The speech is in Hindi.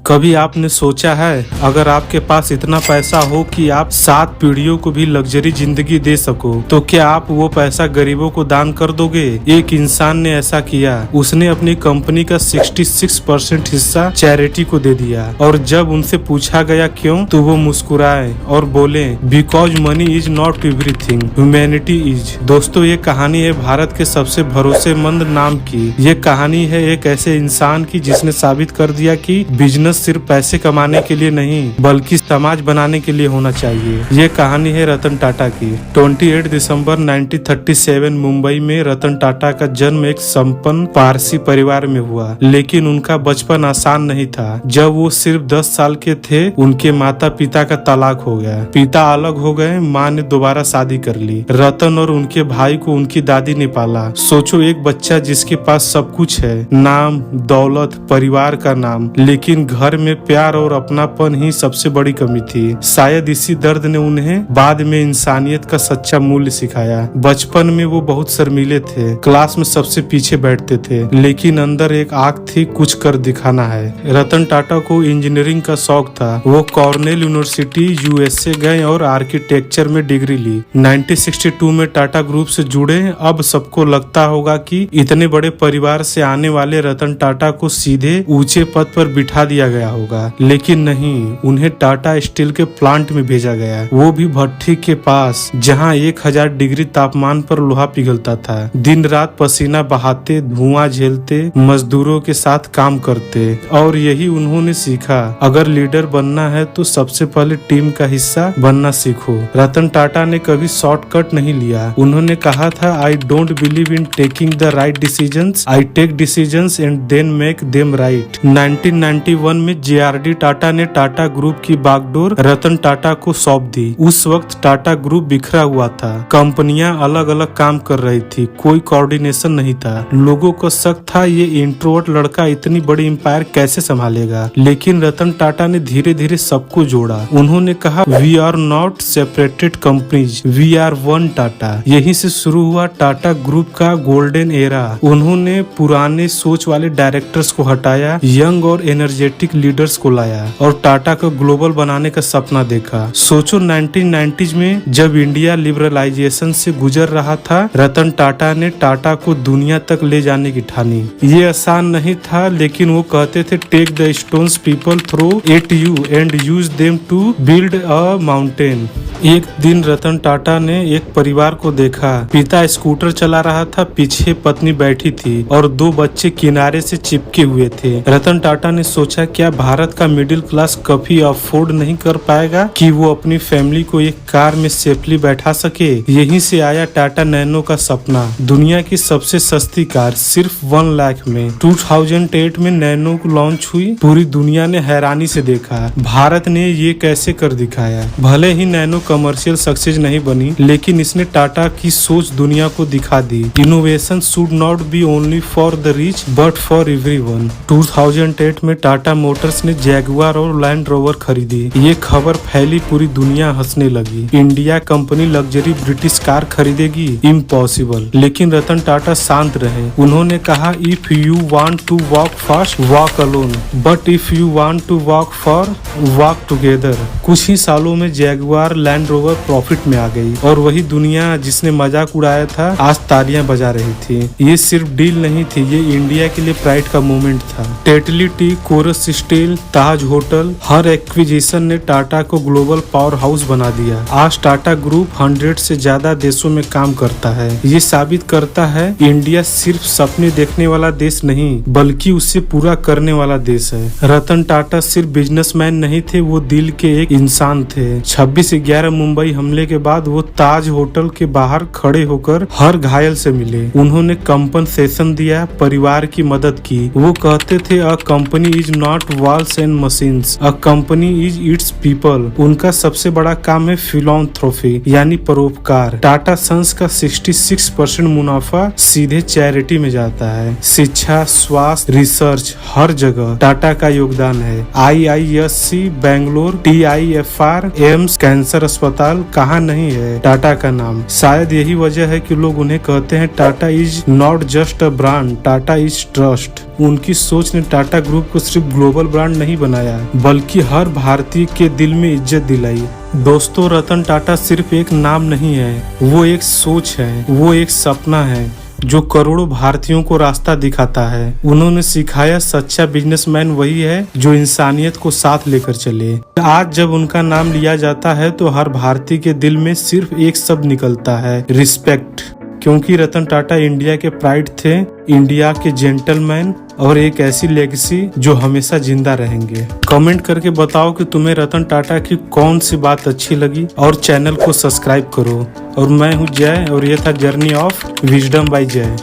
कभी आपने सोचा है अगर आपके पास इतना पैसा हो कि आप 7 पीढ़ियों को भी लग्जरी जिंदगी दे सको तो क्या आप वो पैसा गरीबों को दान कर दोगे? एक इंसान ने ऐसा किया। उसने अपनी कंपनी का 66% हिस्सा चैरिटी को दे दिया और जब उनसे पूछा गया क्यों तो वो मुस्कुराए और बोले because money is not everything, humanity is. दोस्तों, ये कहानी है भारत के सबसे भरोसेमंद नाम की। ये कहानी है एक ऐसे इंसान की जिसने साबित कर दिया कि बिजनेस सिर्फ पैसे कमाने के लिए नहीं बल्कि समाज बनाने के लिए होना चाहिए। ये कहानी है रतन टाटा की। 28 दिसंबर 1937 मुंबई में रतन टाटा का जन्म एक संपन्न पारसी परिवार में हुआ, लेकिन उनका बचपन आसान नहीं था। जब वो सिर्फ 10 साल के थे उनके माता पिता का तलाक हो गया। पिता अलग हो गए, माँ ने दोबारा शादी कर ली। रतन और उनके भाई को उनकी दादी ने पाला। सोचो, एक बच्चा जिसके पास सब कुछ है, नाम, दौलत, परिवार का नाम, लेकिन घर में प्यार और अपनापन ही सबसे बड़ी कमी थी। शायद इसी दर्द ने उन्हें बाद में इंसानियत का सच्चा मूल्य सिखाया। बचपन में वो बहुत शर्मीले थे, क्लास में सबसे पीछे बैठते थे, लेकिन अंदर एक आग थी, कुछ कर दिखाना है। रतन टाटा को इंजीनियरिंग का शौक था। वो कॉर्नेल यूनिवर्सिटी यूएसए गए और आर्किटेक्चर में डिग्री ली। 1962 में टाटा ग्रुप से जुड़े। अब सबको लगता होगा कि इतने बड़े परिवार से आने वाले रतन टाटा को सीधे ऊंचे पद पर बिठा दिया गया होगा, लेकिन नहीं, उन्हें टाटा स्टील के प्लांट में भेजा गया, वो भी भट्ठी के पास जहां 1000 डिग्री तापमान पर लोहा पिघलता था। दिन रात पसीना बहाते, धुआं झेलते, मजदूरों के साथ काम करते और यही उन्होंने सीखा, अगर लीडर बनना है तो सबसे पहले टीम का हिस्सा बनना सीखो। रतन टाटा ने कभी शॉर्टकट नहीं लिया। उन्होंने कहा था, I don't believe in taking the right decisions, I take decisions and then make them right. 1991 में जेआरडी टाटा ने टाटा ग्रुप की बागडोर रतन टाटा को सौंप दी। उस वक्त टाटा ग्रुप बिखरा हुआ था, कंपनियां अलग अलग काम कर रही थी, कोई कोऑर्डिनेशन नहीं था। लोगों को शक था ये इंट्रोवर्ट लड़का इतनी बड़ी एम्पायर कैसे संभालेगा, लेकिन रतन टाटा ने धीरे धीरे सबको जोड़ा। उन्होंने कहा, we are not separated companies, we are one Tata. यहीं से शुरू हुआ टाटा ग्रुप का गोल्डन एरा। उन्होंने पुराने सोच वाले डायरेक्टर्स को हटाया, यंग और एनर्जेटिक लीडर्स को लाया और टाटा को ग्लोबल बनाने का सपना देखा। सोचो, 1990s में जब इंडिया लिबरलाइजेशन से गुजर रहा था, रतन टाटा ने टाटा को दुनिया तक ले जाने की ठानी। ये आसान नहीं था, लेकिन वो कहते थे, take the stones people throw at you and use them to build a mountain. एक दिन रतन टाटा ने एक परिवार को देखा। पिता स्कूटर चला रहा था, पीछे पत्नी बैठी थी और 2 बच्चे किनारे से चिपके हुए थे। रतन टाटा ने सोचा, क्या भारत का मिडिल क्लास कभी अफोर्ड नहीं कर पाएगा कि वो अपनी फैमिली को एक कार में सेफली बैठा सके। यहीं से आया टाटा नैनो का सपना, दुनिया की सबसे सस्ती कार सिर्फ 1 लाख में। 2008 में नैनो लॉन्च हुई। पूरी दुनिया ने हैरानी से देखा, भारत ने ये कैसे कर दिखाया। भले ही नैनो कमर्शियल सक्सेस नहीं बनी, लेकिन इसने टाटा की सोच दुनिया को दिखा दी। Innovation should not be only for the rich but for everyone. 2008 में टाटा मोटर्स ने जैगुआर और लैंड रोवर खरीदी। ये खबर फैली, पूरी दुनिया हंसने लगी। India company luxury British car खरीदेगी, इम्पॉसिबल। लेकिन रतन टाटा शांत रहे। उन्होंने कहा, if you want to walk fast walk alone, but if you want to walk for walk together. कुछ ही सालों में जैगुआर लैंड रोवर प्रॉफिट में आ गई और वही दुनिया जिसने मजाक उड़ाया था आज तालियां बजा रही थी। ये सिर्फ डील नहीं थी, ये इंडिया के लिए प्राइड का मोमेंट था। टेटली टी, कोरस स्टील, ताज होटल, हर एक्विजिशन ने टाटा को ग्लोबल पावर हाउस बना दिया। आज टाटा ग्रुप 100 से ज्यादा देशों में काम करता है। ये साबित करता है इंडिया सिर्फ सपने देखने वाला देश नहीं बल्कि उसे पूरा करने वाला देश है। रतन टाटा सिर्फ बिजनेसमैन नहीं थे, वो दिल के एक इंसान थे। 26/11 मुंबई हमले के बाद वो ताज होटल के बाहर खड़े होकर हर घायल से मिले। उन्होंने कंपनसेशन दिया, परिवार की मदद की। वो कहते थे, a company is not walls and machines, a company is it's people. उनका सबसे बड़ा काम है फिलॉन्थ्रोफी यानी परोपकार। टाटा सन्स का 66% मुनाफा सीधे चैरिटी में जाता है। शिक्षा, स्वास्थ्य, रिसर्च, हर जगह टाटा का योगदान है। IISc Bangalore, TIFR, AIIMS cancer अस्पताल, कहाँ नहीं है टाटा का नाम। शायद यही वजह है कि लोग उन्हें कहते हैं, Tata is not just a brand, Tata is trust. उनकी सोच ने टाटा ग्रुप को सिर्फ ग्लोबल ब्रांड नहीं बनाया बल्कि हर भारतीय के दिल में इज्जत दिलाई। दोस्तों, रतन टाटा सिर्फ एक नाम नहीं है, वो एक सोच है, वो एक सपना है जो करोड़ों भारतीयों को रास्ता दिखाता है। उन्होंने सिखाया सच्चा बिजनेसमैन वही है जो इंसानियत को साथ लेकर चले। आज जब उनका नाम लिया जाता है तो हर भारतीय के दिल में सिर्फ एक शब्द निकलता है, रिस्पेक्ट। क्योंकि रतन टाटा इंडिया के प्राइड थे, इंडिया के जेंटलमैन और एक ऐसी लेगेसी जो हमेशा जिंदा रहेंगे। कमेंट करके बताओ कि तुम्हें रतन टाटा की कौन सी बात अच्छी लगी और चैनल को सब्सक्राइब करो। और मैं हूँ जय और ये था जर्नी ऑफ विजडम बाय जय।